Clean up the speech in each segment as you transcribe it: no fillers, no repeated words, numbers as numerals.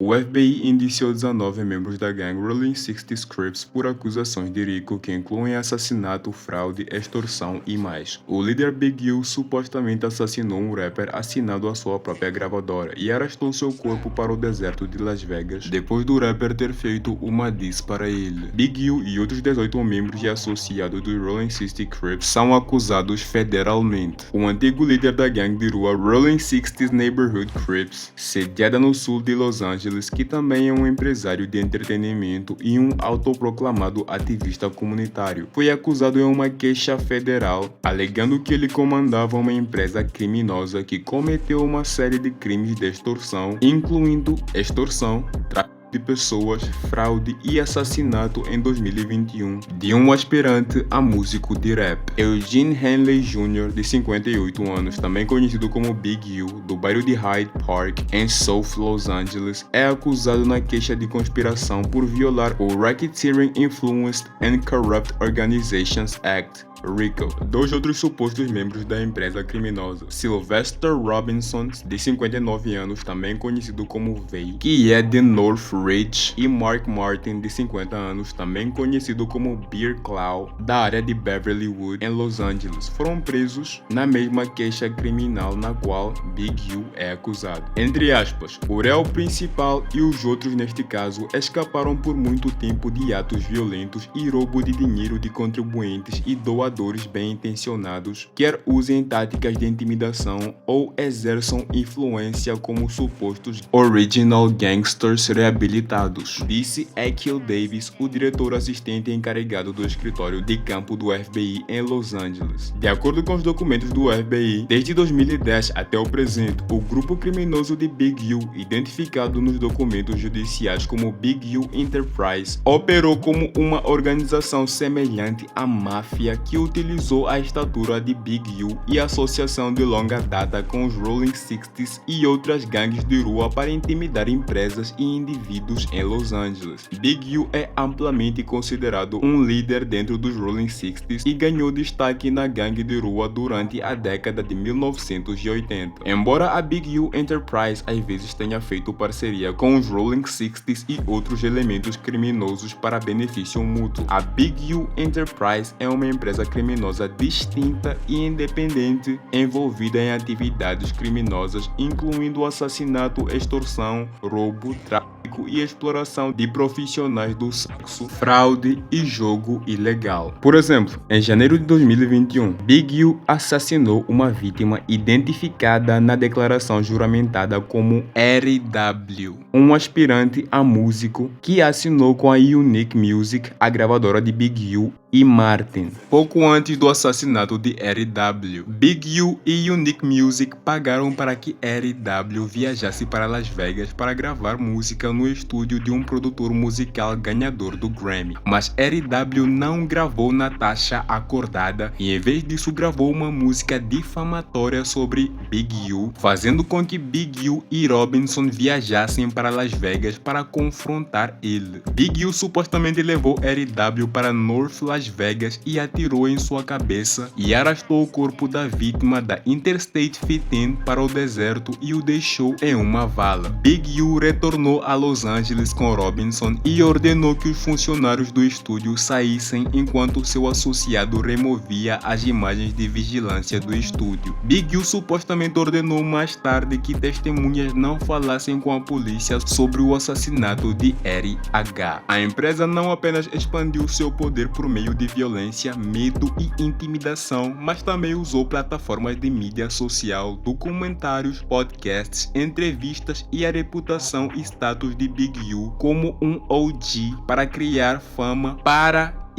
O FBI indiciou 19 membros da gangue Rolling 60 Crips por acusações de RICO que incluem assassinato, fraude, extorsão e mais. O líder Big U supostamente assassinou um rapper assinado à sua própria gravadora e arrastou seu corpo para o deserto de Las Vegas depois do rapper ter feito uma diss para ele. Big U e outros 18 membros e associados dos Rolling 60 Crips são acusados federalmente. O antigo líder da gangue de rua Rolling 60 Neighborhood Crips, sediada no sul de Los Angeles, que também é um empresário de entretenimento e um autoproclamado ativista comunitário, foi acusado em uma queixa federal, alegando que ele comandava uma empresa criminosa que cometeu uma série de crimes de extorsão, incluindo extorsão, tráfico de pessoas, fraude e assassinato em 2021 de um aspirante a músico de rap. Eugene Henley Jr., de 58 anos, também conhecido como Big U, do bairro de Hyde Park, em South Los Angeles, é acusado na queixa de conspiração por violar o Racketeering Influenced and Corrupt Organizations Act, RICO. Dois outros supostos membros da empresa criminosa, Sylvester Robinson, de 59 anos, também conhecido como Vey, que é de Northridge, e Mark Martin, de 50 anos, também conhecido como Bear Claw, da área de Beverly Wood, em Los Angeles, foram presos na mesma queixa criminal na qual Big U é acusado. Entre aspas, o réu principal e os outros neste caso escaparam por muito tempo de atos violentos e roubo de dinheiro de contribuintes e doadores bem-intencionados, quer usem táticas de intimidação ou exerçam influência como supostos original gangsters reabilitados, disse Akil Davis, o diretor assistente encarregado do escritório de campo do FBI em Los Angeles. De acordo com os documentos do FBI, desde 2010 até o presente, o grupo criminoso de Big U, identificado nos documentos judiciais como Big U Enterprise, operou como uma organização semelhante à máfia que utilizou a estatura de Big U e a associação de longa data com os Rolling 60s e outras gangues de rua para intimidar empresas e indivíduos em Los Angeles. Big U é amplamente considerado um líder dentro dos Rolling 60s e ganhou destaque na gangue de rua durante a década de 1980. Embora a Big U Enterprise às vezes tenha feito parceria com os Rolling 60s e outros elementos criminosos para benefício mútuo, a Big U Enterprise é uma empresa criminosa distinta e independente envolvida em atividades criminosas, incluindo assassinato, extorsão, roubo, tráfico e exploração de profissionais do sexo, fraude e jogo ilegal. Por exemplo, em janeiro de 2021, Big U assassinou uma vítima identificada na declaração juramentada como R.W., um aspirante a músico que assinou com a Unique Music, a gravadora de Big U e Martin. Pouco antes do assassinato de R.W., Big U e Unique Music pagaram para que R.W. viajasse para Las Vegas para gravar música no estúdio de um produtor musical ganhador do Grammy. Mas R.W. não gravou na taxa acordada e em vez disso gravou uma música difamatória sobre Big U, fazendo com que Big U e Robinson viajassem para Las Vegas para confrontar ele. Big U supostamente levou R.W. para North Las Vegas e atirou em sua cabeça e arrastou o corpo da vítima da Interstate 15 para o deserto e o deixou em uma vala. Big U retornou a Los Angeles com Robinson e ordenou que os funcionários do estúdio saíssem enquanto seu associado removia as imagens de vigilância do estúdio. Big U supostamente ordenou mais tarde que testemunhas não falassem com a polícia sobre o assassinato de R.H. A empresa não apenas expandiu seu poder por meio de violência, medo e intimidação, mas também usou plataformas de mídia social, documentários, podcasts, entrevistas e a reputação e status de Big U como um OG para criar fama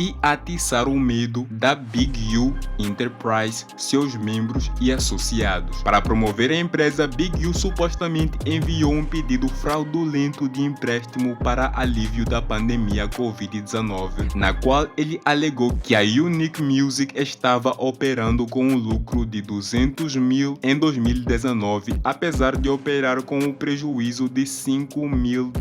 e atiçar o medo da Big U Enterprise, seus membros e associados. Para promover a empresa, Big U supostamente enviou um pedido fraudulento de empréstimo para alívio da pandemia Covid-19, na qual ele alegou que a Unique Music estava operando com um lucro de $200 mil em 2019, apesar de operar com um prejuízo de $5 mil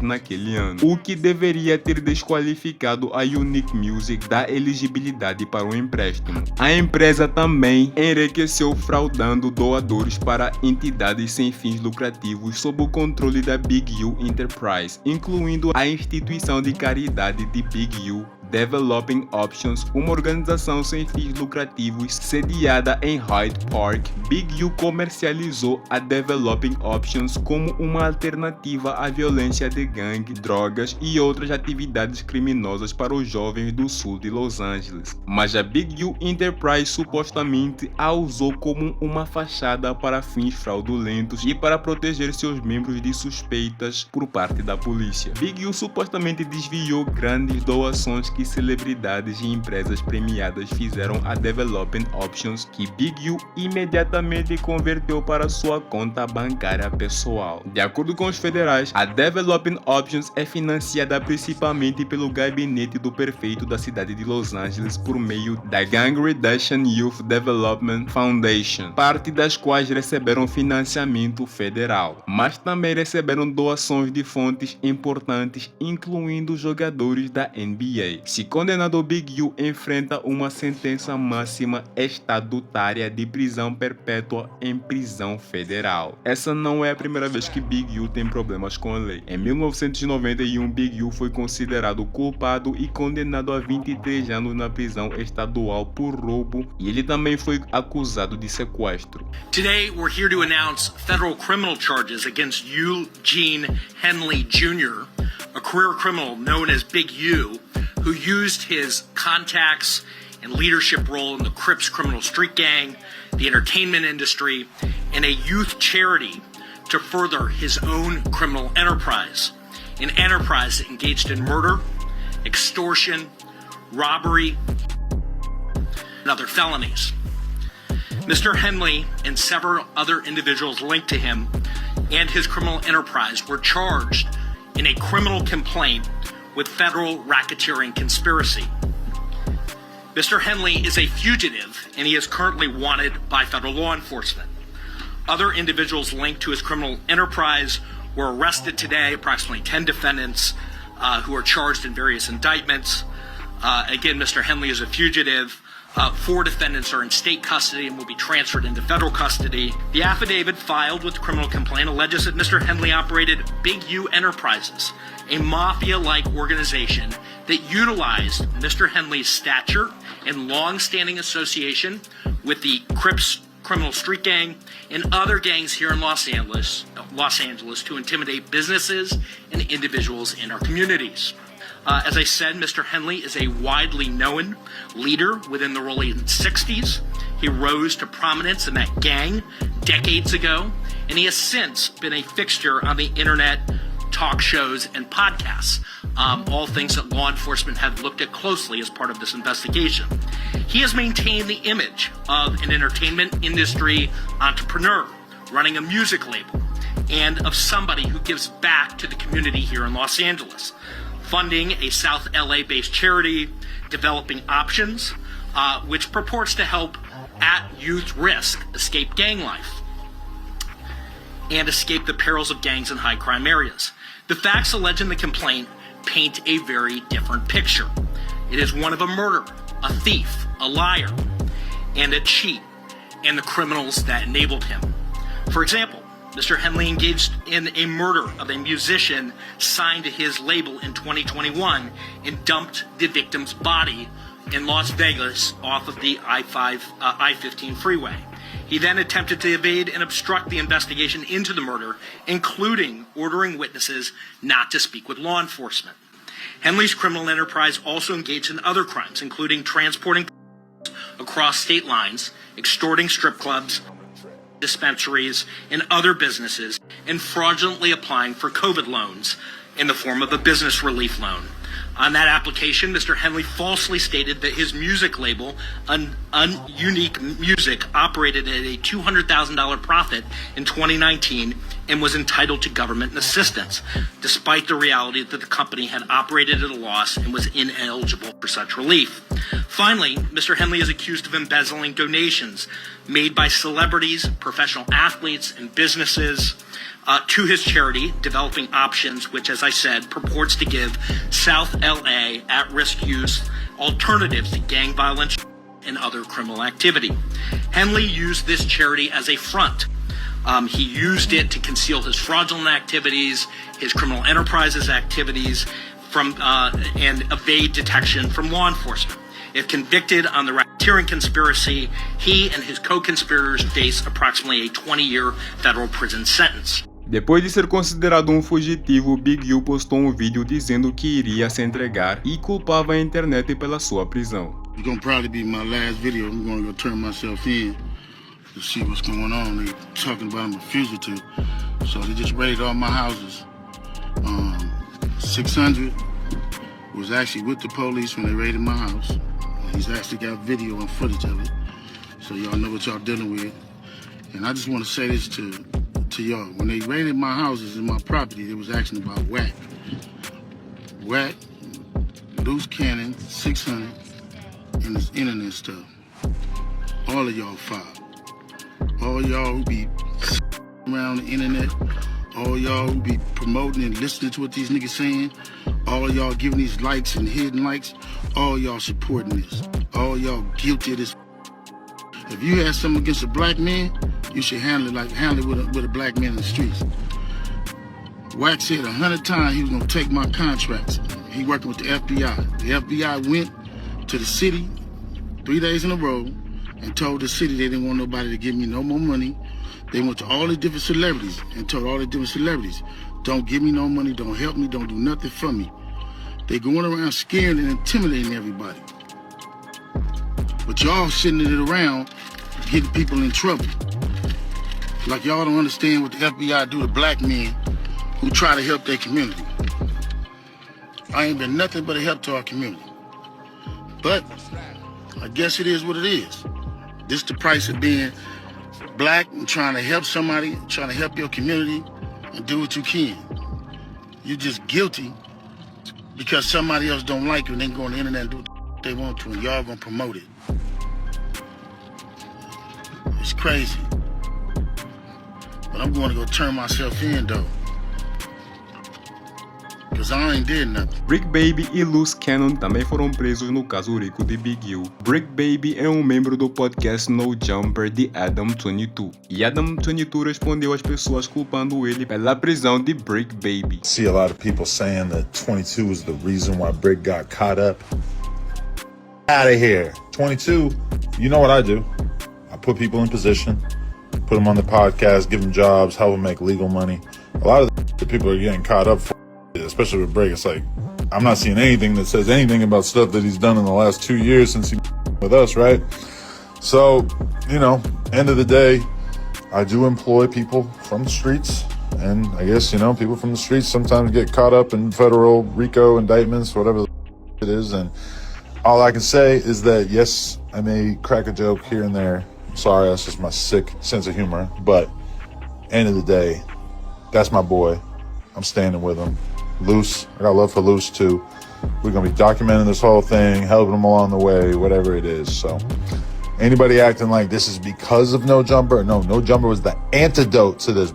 naquele ano, o que deveria ter desqualificado a Unique Music da elegibilidade para o empréstimo. A empresa também enriqueceu fraudando doadores para entidades sem fins lucrativos sob o controle da Big U Enterprise, incluindo a instituição de caridade de Big U Developing Options, uma organização sem fins lucrativos sediada em Hyde Park. Big U comercializou a Developing Options como uma alternativa à violência de gangue, drogas e outras atividades criminosas para os jovens do sul de Los Angeles. Mas a Big U Enterprise supostamente a usou como uma fachada para fins fraudulentos e para proteger seus membros de suspeitas por parte da polícia. Big U supostamente desviou grandes doações que celebridades e empresas premiadas fizeram a Developing Options, que Big U imediatamente converteu para sua conta bancária pessoal. De acordo com os federais, a Developing Options é financiada principalmente pelo Gabinete do Prefeito da cidade de Los Angeles por meio da Gang Reduction Youth Development Foundation, parte das quais receberam financiamento federal, mas também receberam doações de fontes importantes, incluindo jogadores da NBA. Se condenado, Big U enfrenta uma sentença máxima estatutária de prisão perpétua em prisão federal. Essa não é a primeira vez que Big U tem problemas com a lei. Em 1991, Big U foi considerado culpado e condenado a 23 anos na prisão estadual por roubo, e ele também foi acusado de sequestro. Today, we're here to announce federal criminal charges against Eugene Henley Jr., a career criminal known as Big U, who used his contacts and leadership role in the Crips criminal street gang, the entertainment industry, and a youth charity to further his own criminal enterprise, an enterprise that engaged in murder, extortion, robbery, and other felonies. Mr. Henley and several other individuals linked to him and his criminal enterprise were charged in a criminal complaint with federal racketeering conspiracy. Mr. Henley is a fugitive and he is currently wanted by federal law enforcement. Other individuals linked to his criminal enterprise were arrested today, approximately 10 defendants who are charged in various indictments. Again, Mr. Henley is a fugitive. 4 defendants are in state custody and will be transferred into federal custody. The affidavit filed with the criminal complaint alleges that Mr. Henley operated Big U Enterprises, a mafia-like organization that utilized Mr. Henley's stature and long-standing association with the Crips criminal street gang and other gangs here in Los Angeles to intimidate businesses and individuals in our communities. As I said, Mr. Henley is a widely known leader within the rolling 60s. He rose to prominence in that gang decades ago, and he has since been a fixture on the internet, talk shows, and podcasts, all things that law enforcement have looked at closely as part of this investigation. He has maintained the image of an entertainment industry entrepreneur running a music label and of somebody who gives back to the community here in Los Angeles, funding a South LA-based charity, Developing Options, which purports to help at-youth risk escape gang life and escape the perils of gangs in high-crime areas. The facts alleged in the complaint paint a very different picture. It is one of a murderer, a thief, a liar, and a cheat, and the criminals that enabled him. For example, Mr. Henley engaged in a murder of a musician signed to his label in 2021 and dumped the victim's body in Las Vegas off of the I-15 freeway. He then attempted to evade and obstruct the investigation into the murder, including ordering witnesses not to speak with law enforcement. Henley's criminal enterprise also engaged in other crimes, including transporting across state lines, extorting strip clubs, dispensaries, and other businesses, and fraudulently applying for COVID loans in the form of a business relief loan. On that application, Mr. Henley falsely stated that his music label, Unique Music, operated at a $200,000 profit in 2019 and was entitled to government assistance, despite the reality that the company had operated at a loss and was ineligible for such relief. Finally, Mr. Henley is accused of embezzling donations made by celebrities, professional athletes, and businesses to his charity, Developing Options, which, as I said, purports to give South LA at-risk youth alternatives to gang violence and other criminal activity. Henley used this charity as a front. He used it to conceal his fraudulent activities, his criminal enterprises activities, and evade detection from law enforcement. If convicted on the racketeering conspiracy, he and his co-conspirators face approximately a 20-year federal prison sentence. Depois de ser considerado um fugitivo, Big U postou um vídeo dizendo que iria se entregar e culpava a internet pela sua prisão. It's gonna probably be my last video. I'm gonna go turn myself in to see what's going on. They talking about I'm a fugitive, so they just raided all my houses. 600 was actually with the police when they raided my house. He's actually got video and footage of it, so y'all know what y'all dealing with. And I just want to say this to y'all. When they raided my houses and my property, it was actually about Whack, Loose Cannon, 600, and this internet stuff. All of y'all filed. All y'all who be around the internet, all y'all who be promoting and listening to what these niggas saying, all y'all giving these likes and hidden likes, all y'all supporting this. All y'all guilty of this. If you had something against a black man, you should handle it with a black man in the streets. Wack said 100 times he was gonna take my contracts. He working with the FBI. The FBI went to the city 3 days in a row and told the city they didn't want nobody to give me no more money. They went to all the different celebrities and told all the different celebrities, don't give me no money, don't help me, don't do nothing for me. They going around scaring and intimidating everybody. But y'all sitting it around getting people in trouble. Like y'all don't understand what the FBI do to black men who try to help their community. I ain't been nothing but a help to our community. But I guess it is what it is. This the price of being black and trying to help somebody, trying to help your community and do what you can. You just guilty because somebody else don't like you and they can go on the internet and do what they want to and y'all gonna promote it. It's crazy. But I'm going to go turn myself in though. Because I ain't did nothing. Brick Baby e Loose Cannon também foram presos no caso rico de Big U. Brick Baby é um membro do podcast No Jumper de Adam22. E Adam22 respondeu às pessoas culpando ele pela prisão de Brick Baby. See a lot of people saying that 22 is the reason why Brick got caught up. Out of here. 22, you know what I do. I put people in position, put them on the podcast, give them jobs, help them make legal money. A lot of the people are getting caught up for it, especially with Brick. It's like, I'm not seeing anything that says anything about stuff that he's done in the last 2 years since he with us, right? So, you know, end of the day, I do employ people from the streets. And I guess, you know, people from the streets sometimes get caught up in federal RICO indictments, whatever it is. And all I can say is that, yes, I may crack a joke here and there. Sorry, that's just my sick sense of humor. But end of the day, that's my boy. I'm standing with him. Loose, I got love for Loose too. We're gonna be documenting this whole thing, helping him along the way, whatever it is. So anybody acting like this is because of No Jumper, no, No Jumper was the antidote to this